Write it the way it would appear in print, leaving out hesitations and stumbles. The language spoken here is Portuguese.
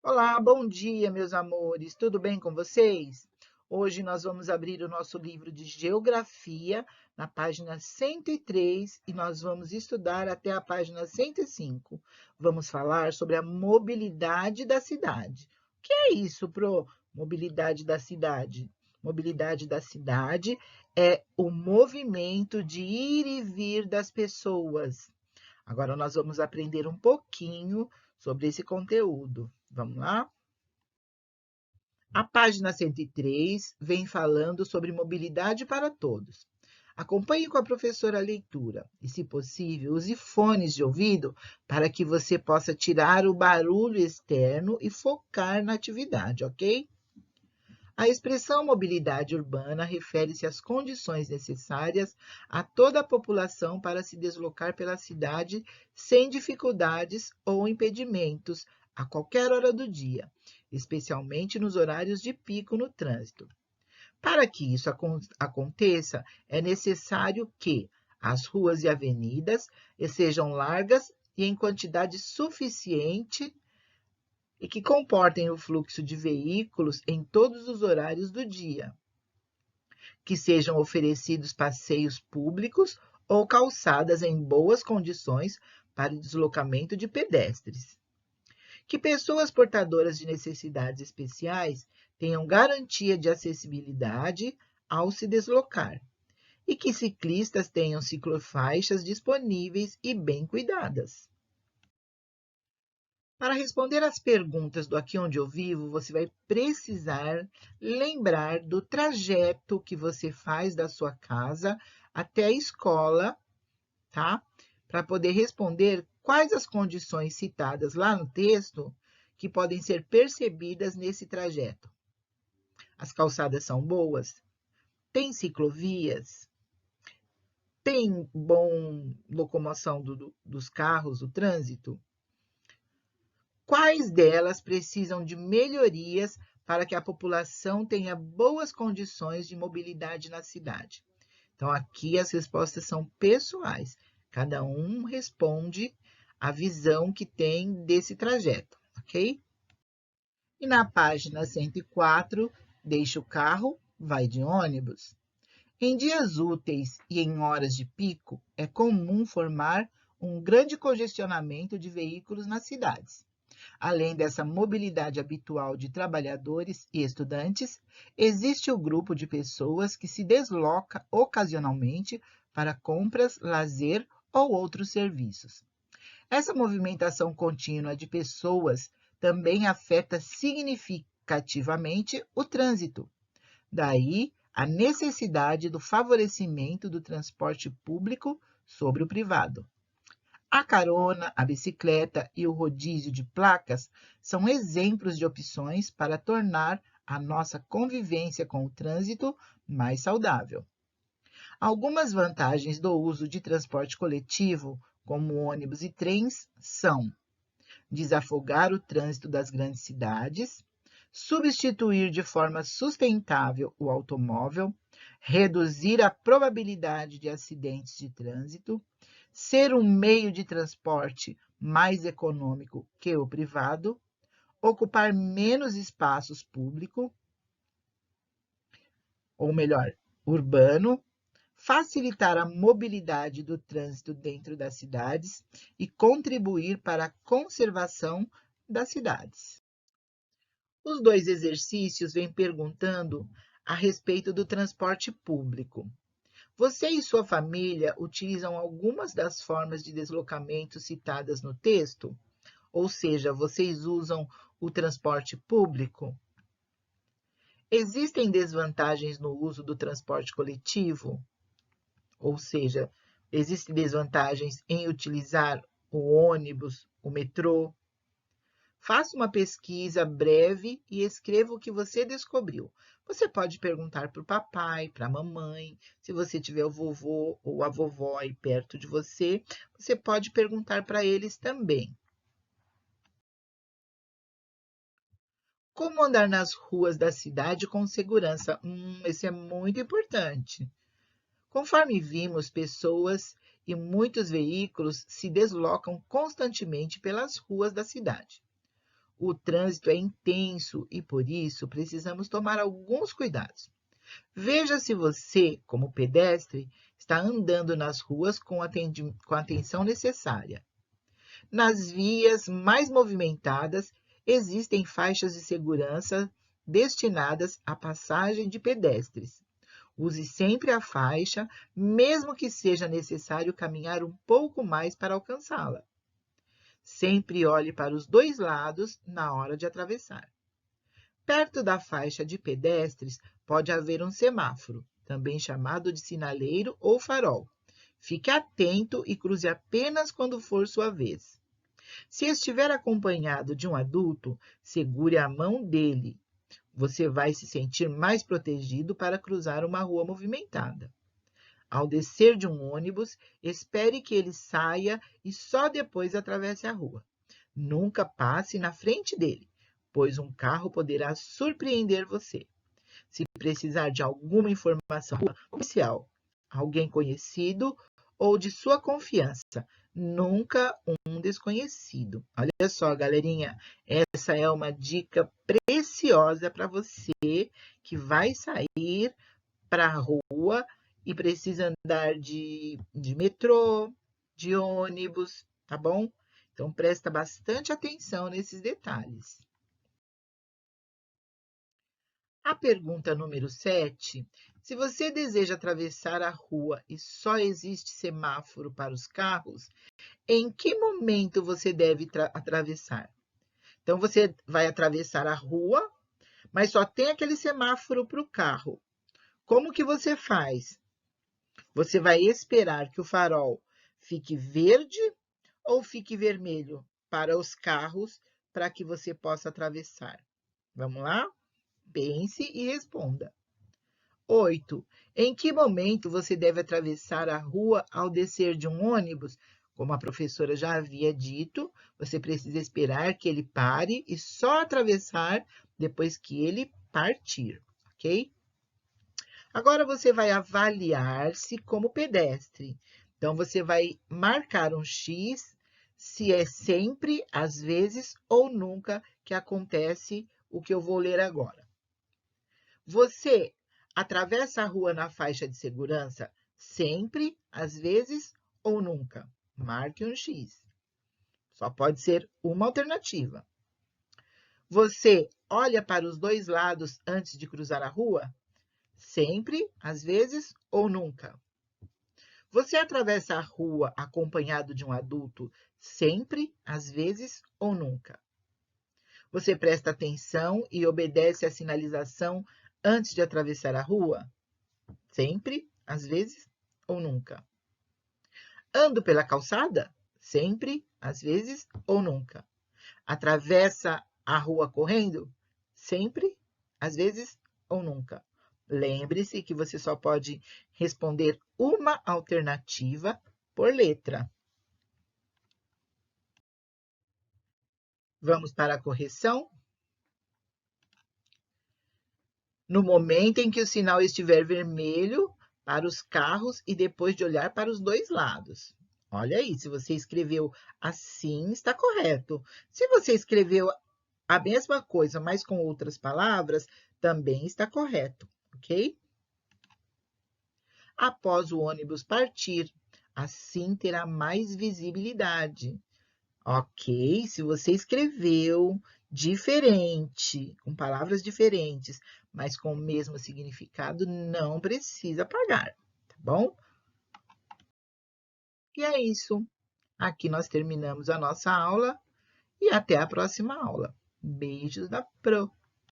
Olá, bom dia, meus amores. Tudo bem com vocês? Hoje nós vamos abrir o nosso livro de Geografia na página 103 e nós vamos estudar até a página 105. Vamos falar sobre a mobilidade da cidade. O que é isso, Pro? Mobilidade da cidade? Mobilidade da cidade é o movimento de ir e vir das pessoas. Agora nós vamos aprender um pouquinho sobre esse conteúdo. Vamos lá? A página 103 vem falando sobre mobilidade para todos. Acompanhe com a professora a leitura e, se possível, use fones de ouvido para que você possa tirar o barulho externo e focar na atividade, ok? A expressão mobilidade urbana refere-se às condições necessárias a toda a população para se deslocar pela cidade sem dificuldades ou impedimentos a qualquer hora do dia, especialmente nos horários de pico no trânsito. Para que isso aconteça, é necessário que as ruas e avenidas sejam largas e em quantidade suficiente e que comportem o fluxo de veículos em todos os horários do dia, que sejam oferecidos passeios públicos ou calçadas em boas condições para o deslocamento de pedestres, que pessoas portadoras de necessidades especiais tenham garantia de acessibilidade ao se deslocar e que ciclistas tenham ciclofaixas disponíveis e bem cuidadas. Para responder às perguntas do Aqui Onde Eu Vivo, você vai precisar lembrar do trajeto que você faz da sua casa até a escola, tá? Para poder responder quais as condições citadas lá no texto que podem ser percebidas nesse trajeto. As calçadas são boas? Tem ciclovias? Tem bom locomoção dos carros, o trânsito? Quais delas precisam de melhorias para que a população tenha boas condições de mobilidade na cidade? Então, aqui as respostas são pessoais. Cada um responde a visão que tem desse trajeto, ok? E na página 104, deixa o carro, vai de ônibus. Em dias úteis e em horas de pico, é comum formar um grande congestionamento de veículos nas cidades. Além dessa mobilidade habitual de trabalhadores e estudantes, existe o grupo de pessoas que se desloca ocasionalmente para compras, lazer ou outros serviços. Essa movimentação contínua de pessoas também afeta significativamente o trânsito. Daí a necessidade do favorecimento do transporte público sobre o privado. A carona, a bicicleta e o rodízio de placas são exemplos de opções para tornar a nossa convivência com o trânsito mais saudável. Algumas vantagens do uso de transporte coletivo, como ônibus e trens, são desafogar o trânsito das grandes cidades, substituir de forma sustentável o automóvel, reduzir a probabilidade de acidentes de trânsito, ser um meio de transporte mais econômico que o privado, ocupar menos espaços públicos, ou melhor, urbano, facilitar a mobilidade do trânsito dentro das cidades e contribuir para a conservação das cidades. Os dois exercícios vêm perguntando a respeito do transporte público. Você e sua família utilizam algumas das formas de deslocamento citadas no texto? Ou seja, vocês usam o transporte público? Existem desvantagens no uso do transporte coletivo? Ou seja, existem desvantagens em utilizar o ônibus, o metrô? Faça uma pesquisa breve e escreva o que você descobriu. Você pode perguntar para o papai, para a mamãe, se você tiver o vovô ou a vovó aí perto de você, você pode perguntar para eles também. Como andar nas ruas da cidade com segurança? Isso é muito importante. Conforme vimos, pessoas e muitos veículos se deslocam constantemente pelas ruas da cidade. O trânsito é intenso e, por isso, precisamos tomar alguns cuidados. Veja se você, como pedestre, está andando nas ruas com a atenção necessária. Nas vias mais movimentadas, existem faixas de segurança destinadas à passagem de pedestres. Use sempre a faixa, mesmo que seja necessário caminhar um pouco mais para alcançá-la. Sempre olhe para os dois lados na hora de atravessar. Perto da faixa de pedestres pode haver um semáforo, também chamado de sinaleiro ou farol. Fique atento e cruze apenas quando for sua vez. Se estiver acompanhado de um adulto, segure a mão dele. Você vai se sentir mais protegido para cruzar uma rua movimentada. Ao descer de um ônibus, espere que ele saia e só depois atravesse a rua. Nunca passe na frente dele, pois um carro poderá surpreender você. Se precisar de alguma informação oficial, alguém conhecido ou de sua confiança, nunca um desconhecido. Olha só, galerinha, essa é uma dica preciosa para você que vai sair para a rua e precisa andar de metrô, de ônibus, tá bom? Então, presta bastante atenção nesses detalhes. A pergunta número 7. Se você deseja atravessar a rua e só existe semáforo para os carros, em que momento você deve atravessar? Então, você vai atravessar a rua, mas só tem aquele semáforo para o carro. Como que você faz? Você vai esperar que o farol fique verde ou fique vermelho para os carros para que você possa atravessar? Vamos lá? Pense e responda. 8. Em que momento você deve atravessar a rua ao descer de um ônibus? Como a professora já havia dito, você precisa esperar que ele pare e só atravessar depois que ele partir, ok? Agora você vai avaliar-se como pedestre. Então, você vai marcar um X se é sempre, às vezes ou nunca que acontece o que eu vou ler agora. Você atravessa a rua na faixa de segurança sempre, às vezes ou nunca? Marque um X. Só pode ser uma alternativa. Você olha para os dois lados antes de cruzar a rua? Sempre, às vezes ou nunca? Você atravessa a rua acompanhado de um adulto sempre, às vezes ou nunca? Você presta atenção e obedece à sinalização antes de atravessar a rua? Sempre, às vezes ou nunca? Ando pela calçada? Sempre, às vezes ou nunca? Atravessa a rua correndo? Sempre, às vezes ou nunca? Lembre-se que você só pode responder uma alternativa por letra. Vamos para a correção? No momento em que o sinal estiver vermelho para os carros e depois de olhar para os dois lados. Olha aí, se você escreveu assim, está correto. Se você escreveu a mesma coisa, mas com outras palavras, também está correto, ok? Após o ônibus partir, assim terá mais visibilidade. Ok, se você escreveu diferente, com palavras diferentes, mas com o mesmo significado, não precisa pagar, tá bom? E é isso. Aqui nós terminamos a nossa aula e até a próxima aula. Beijos da Pro.